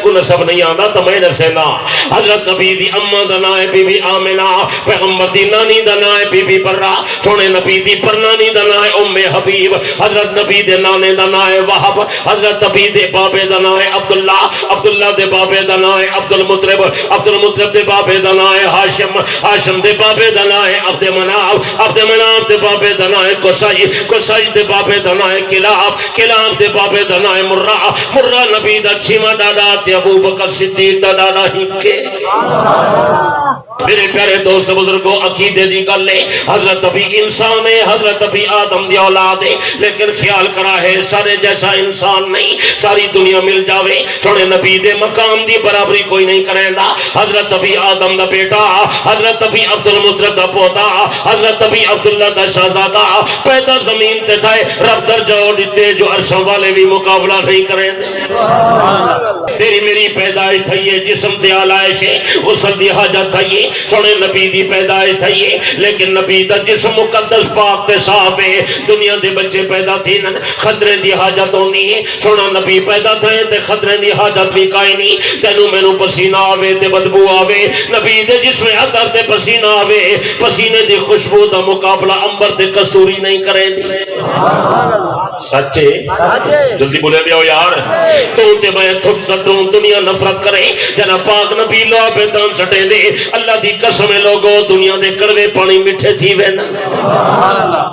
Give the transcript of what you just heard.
کو نسب نہیں آندا تو میں دسینا حضرت نبی دی اماں دا نام ہے بی بی آمنہ پیغمبر دی نانی دا نام ہے بی بی برہ سونے نبی دی پرنانی دا نام ہے ام حبیب حضرت نبی دے نانے دا نام ہے وہب حضرت نبی دے بابے دا نام ہے عبداللہ دے بابے دا نام ہے عبد المطلب دے بابے دا نام ہے ہاشم دے بابے دا نام ہے عبد مناف دے بابے دا نام ہے قصی دے بابے دا نام ہے کلاب دے بابے دا نام ہے مرہ نبی دا چھیما ڈاڈا تے ابو بکر صدیق دا ڈاڈا ہی کے میرے پیارے دوست بزرگوں عقیدے دی گل ہے حضرت ابھی انسان ہے حضرت ابھی آدم دی اولاد ہے لیکن خیال کرا ہے سارے جیسا انسان نہیں ساری دنیا مل جاوے سونے نبی دے مقام دی برابری کوئی نہیں کریں دا حضرت ابھی آدم دا بیٹا حضرت ابھی عبد المطلب دا پوتا حضرت ابھی عبداللہ دا شہزادہ پیدا زمین تے تھائے رب درجہ اور دیتے جو عرشوں والے بھی مقابلہ نہیں کریں دے تیری میری پیدائش تھائیے جسم دے آلائش ہے غسل دی حاجت تھائیے سونے نبی دی پیدائش تھائیے لیکن نبی دا جسم مقدس پاک تے صاف ہے دنیا دے بچے پیدا تھی خطرے دی حاجت ہونی ہے سونا نبی پیدا تھے تے خطرے دی حاجت بھی کائیں نہیں تینو مینو پسینہ آوے تے بدبو آوے نبی دے جسم عطر تے پسینہ آوے پسینے دی خوشبو دا مقابلہ امبر تے کستوری نہیں کریں دی سچے جلدی بولے دیو یار تو تے میں تھک سٹوں دنیا نفرت کرے جنا پاک نبی لو پہ دان سٹے دے اللہ دی قسم لوگو دنیا دے کڑوے پانی مٹھے تھی وے نا